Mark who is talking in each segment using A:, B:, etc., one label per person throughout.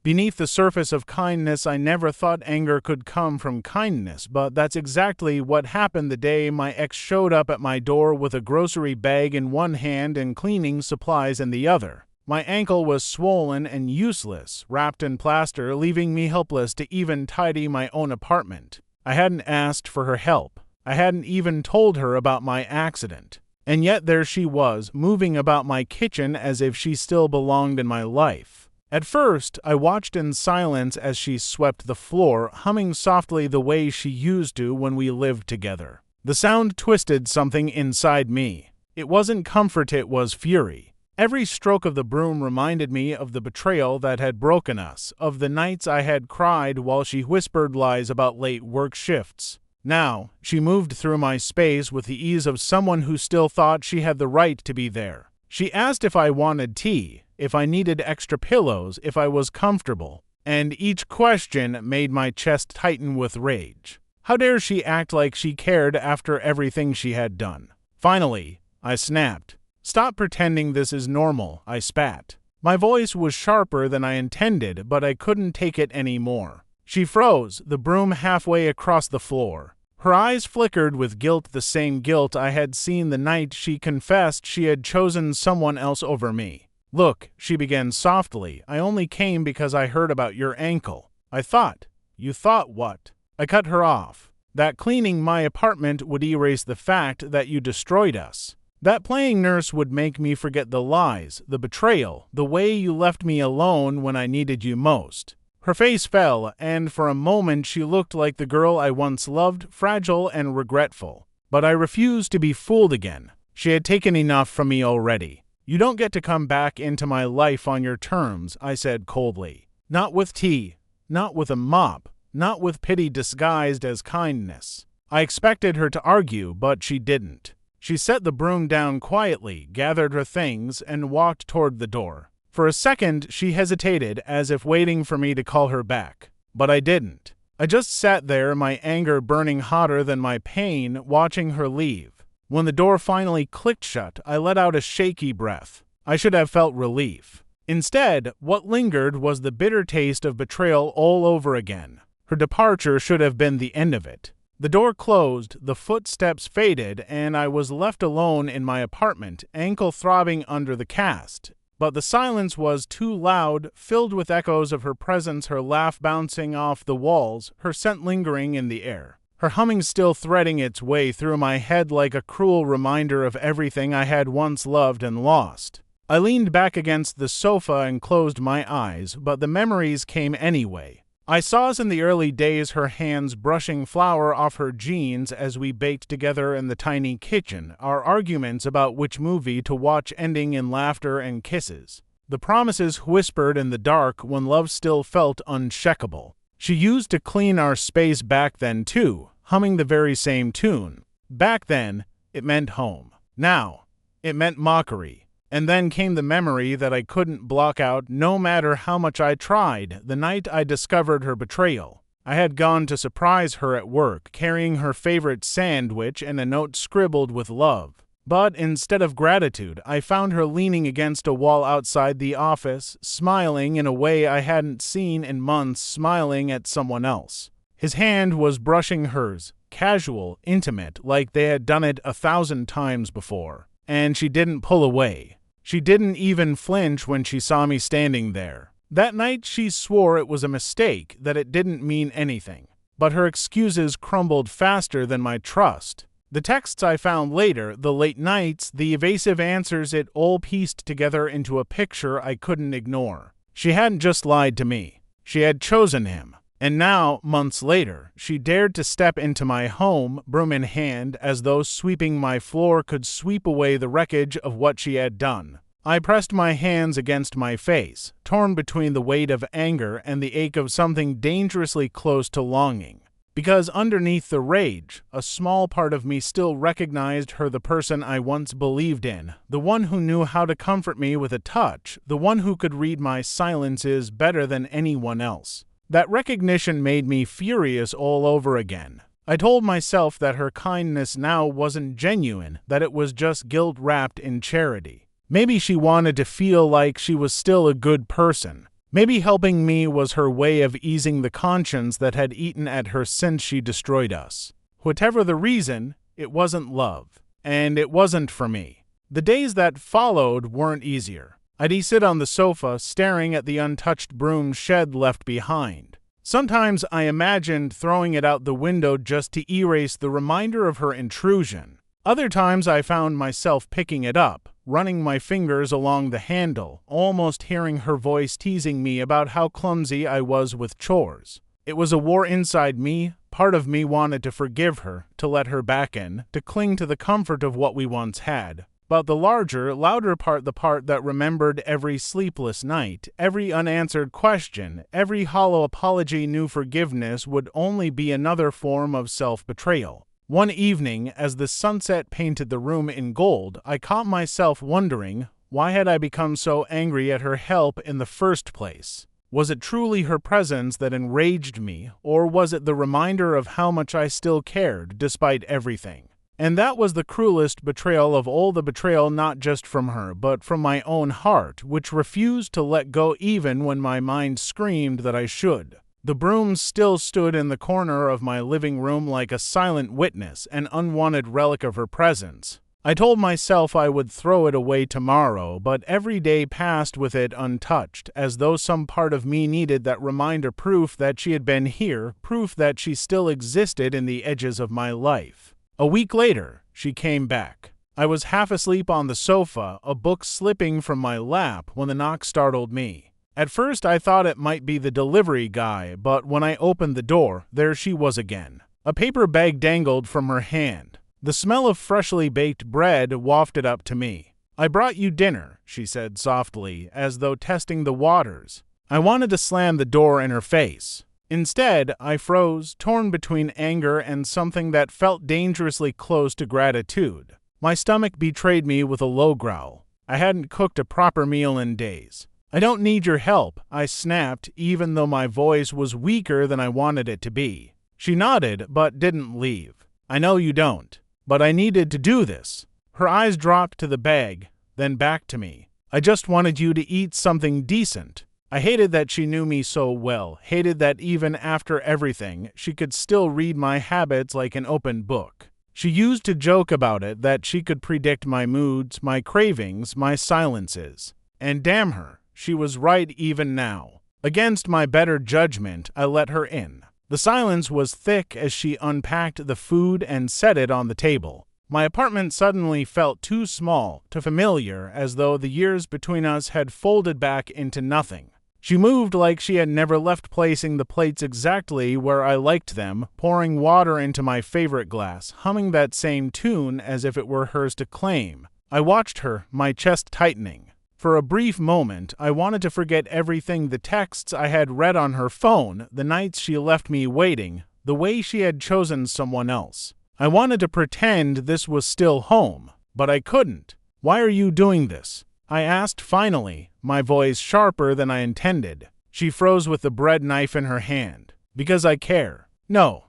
A: Beneath the surface of kindness, I never thought anger could come from kindness, but that's exactly what happened the day my ex showed up at my door with a grocery bag in one hand and cleaning supplies in the other. My ankle was swollen and useless, wrapped in plaster, leaving me helpless to even tidy my own apartment. I hadn't asked for her help. I hadn't even told her about my accident. And yet there she was, moving about my kitchen as if she still belonged in my life. At first, I watched in silence as she swept the floor, humming softly the way she used to when we lived together. The sound twisted something inside me. It wasn't comfort, it was fury. Every stroke of the broom reminded me of the betrayal that had broken us, of the nights I had cried while she whispered lies about late work shifts. Now, she moved through my space with the ease of someone who still thought she had the right to be there. She asked if I wanted tea, if I needed extra pillows, if I was comfortable, and each question made my chest tighten with rage. How dare she act like she cared after everything she had done? Finally, I snapped. "Stop pretending this is normal," I spat. My voice was sharper than I intended, but I couldn't take it anymore. She froze, the broom halfway across the floor. Her eyes flickered with guilt, the same guilt I had seen the night she confessed she had chosen someone else over me. "Look," she began softly, "I only came because I heard about your ankle." I thought. You thought what? I cut her off. That cleaning my apartment would erase the fact that you destroyed us. That playing nurse would make me forget the lies, the betrayal, the way you left me alone when I needed you most. Her face fell, and for a moment she looked like the girl I once loved, fragile and regretful. But I refused to be fooled again. She had taken enough from me already. "You don't get to come back into my life on your terms," I said coldly. "Not with tea, not with a mop, not with pity disguised as kindness." I expected her to argue, but she didn't. She set the broom down quietly, gathered her things, and walked toward the door. For a second, she hesitated, as if waiting for me to call her back. But I didn't. I just sat there, my anger burning hotter than my pain, watching her leave. When the door finally clicked shut, I let out a shaky breath. I should have felt relief. Instead, what lingered was the bitter taste of betrayal all over again. Her departure should have been the end of it. The door closed, the footsteps faded, and I was left alone in my apartment, ankle throbbing under the cast. But the silence was too loud, filled with echoes of her presence, her laugh bouncing off the walls, her scent lingering in the air, her humming still threading its way through my head like a cruel reminder of everything I had once loved and lost. I leaned back against the sofa and closed my eyes, but the memories came anyway. I saw us in the early days, her hands brushing flour off her jeans as we baked together in the tiny kitchen, our arguments about which movie to watch ending in laughter and kisses, the promises whispered in the dark when love still felt unshakable. She used to clean our space back then too, humming the very same tune. Back then, it meant home. Now, it meant mockery. And then came the memory that I couldn't block out no matter how much I tried, the night I discovered her betrayal. I had gone to surprise her at work, carrying her favorite sandwich and a note scribbled with love. But instead of gratitude, I found her leaning against a wall outside the office, smiling in a way I hadn't seen in months, smiling at someone else. His hand was brushing hers, casual, intimate, like they had done it 1,000 times before. And she didn't pull away. She didn't even flinch when she saw me standing there. That night she swore it was a mistake, that it didn't mean anything. But her excuses crumbled faster than my trust. The texts I found later, the late nights, the evasive answers, it all pieced together into a picture I couldn't ignore. She hadn't just lied to me. She had chosen him. And now, months later, she dared to step into my home, broom in hand, as though sweeping my floor could sweep away the wreckage of what she had done. I pressed my hands against my face, torn between the weight of anger and the ache of something dangerously close to longing. Because underneath the rage, a small part of me still recognized her, the person I once believed in, the one who knew how to comfort me with a touch, the one who could read my silences better than anyone else. That recognition made me furious all over again. I told myself that her kindness now wasn't genuine, that it was just guilt wrapped in charity. Maybe she wanted to feel like she was still a good person. Maybe helping me was her way of easing the conscience that had eaten at her since she destroyed us. Whatever the reason, it wasn't love, and it wasn't for me. The days that followed weren't easier. I'd sit on the sofa, staring at the untouched broom shed left behind. Sometimes I imagined throwing it out the window just to erase the reminder of her intrusion. Other times I found myself picking it up, running my fingers along the handle, almost hearing her voice teasing me about how clumsy I was with chores. It was a war inside me. Part of me wanted to forgive her, to let her back in, to cling to the comfort of what we once had. But the larger, louder part, the part that remembered every sleepless night, every unanswered question, every hollow apology, knew forgiveness would only be another form of self-betrayal. One evening, as the sunset painted the room in gold, I caught myself wondering, why had I become so angry at her help in the first place? Was it truly her presence that enraged me, or was it the reminder of how much I still cared, despite everything? And that was the cruelest betrayal of all, the betrayal not just from her, but from my own heart, which refused to let go even when my mind screamed that I should. The broom still stood in the corner of my living room like a silent witness, an unwanted relic of her presence. I told myself I would throw it away tomorrow, but every day passed with it untouched, as though some part of me needed that reminder, proof that she had been here, proof that she still existed in the edges of my life. A week later, she came back. I was half asleep on the sofa, a book slipping from my lap, when the knock startled me. At first I thought it might be the delivery guy, but when I opened the door, there she was again. A paper bag dangled from her hand. The smell of freshly baked bread wafted up to me. "I brought you dinner," she said softly, as though testing the waters. I wanted to slam the door in her face. Instead, I froze, torn between anger and something that felt dangerously close to gratitude. My stomach betrayed me with a low growl. I hadn't cooked a proper meal in days. "I don't need your help," I snapped, even though my voice was weaker than I wanted it to be. She nodded, but didn't leave. "I know you don't. But I needed to do this." Her eyes dropped to the bag, then back to me. "I just wanted you to eat something decent." I hated that she knew me so well, hated that even after everything, she could still read my habits like an open book. She used to joke about it, that she could predict my moods, my cravings, my silences. And damn her, she was right even now. Against my better judgment, I let her in. The silence was thick as she unpacked the food and set it on the table. My apartment suddenly felt too small, too familiar, as though the years between us had folded back into nothing. She moved like she had never left, placing the plates exactly where I liked them, pouring water into my favorite glass, humming that same tune as if it were hers to claim. I watched her, my chest tightening. For a brief moment, I wanted to forget everything, the texts I had read on her phone, the nights she left me waiting, the way she had chosen someone else. I wanted to pretend this was still home, but I couldn't. "Why are you doing this?" I asked finally, my voice sharper than I intended. She froze with the bread knife in her hand. "Because I care." "No,"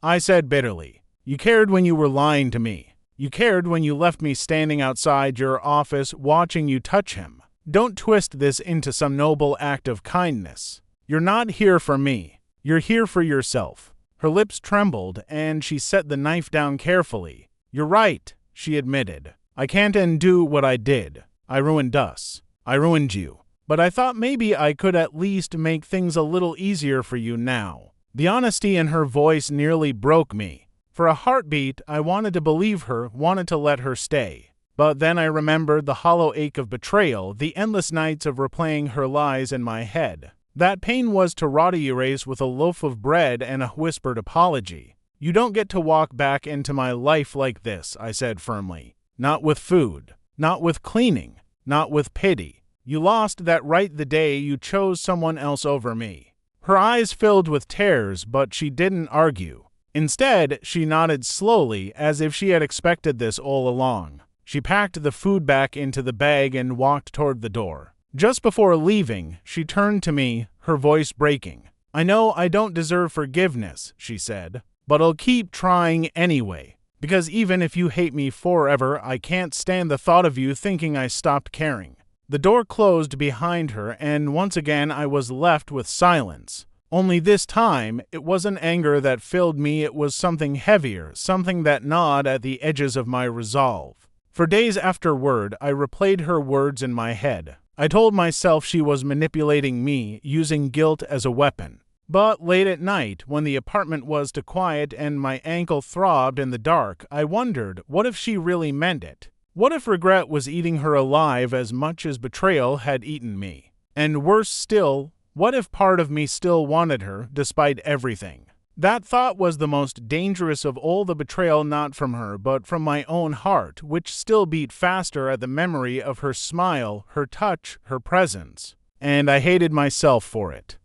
A: I said bitterly. "You cared when you were lying to me. You cared when you left me standing outside your office watching you touch him. Don't twist this into some noble act of kindness. You're not here for me. You're here for yourself." Her lips trembled, and she set the knife down carefully. "You're right," she admitted. "I can't undo what I did. I ruined us. I ruined you. But I thought maybe I could at least make things a little easier for you now." The honesty in her voice nearly broke me. For a heartbeat, I wanted to believe her, wanted to let her stay. But then I remembered the hollow ache of betrayal, the endless nights of replaying her lies in my head. That pain was to rotty erase with a loaf of bread and a whispered apology. "You don't get to walk back into my life like this," I said firmly. "Not with food. Not with cleaning. Not with pity. You lost that right the day you chose someone else over me." Her eyes filled with tears, but she didn't argue. Instead, she nodded slowly, as if she had expected this all along. She packed the food back into the bag and walked toward the door. Just before leaving, she turned to me, her voice breaking. "I know I don't deserve forgiveness," she said, "but I'll keep trying anyway. Because even if you hate me forever, I can't stand the thought of you thinking I stopped caring. The door closed behind her, and once again I was left with silence. Only this time, it wasn't anger that filled me, it was something heavier, something that gnawed at the edges of my resolve. For days afterward, I replayed her words in my head. I told myself she was manipulating me, using guilt as a weapon. But late at night, when the apartment was too quiet and my ankle throbbed in the dark, I wondered, what if she really meant it? What if regret was eating her alive as much as betrayal had eaten me? And worse still, what if part of me still wanted her, despite everything? That thought was the most dangerous of all, the betrayal not from her, but from my own heart, which still beat faster at the memory of her smile, her touch, her presence. And I hated myself for it.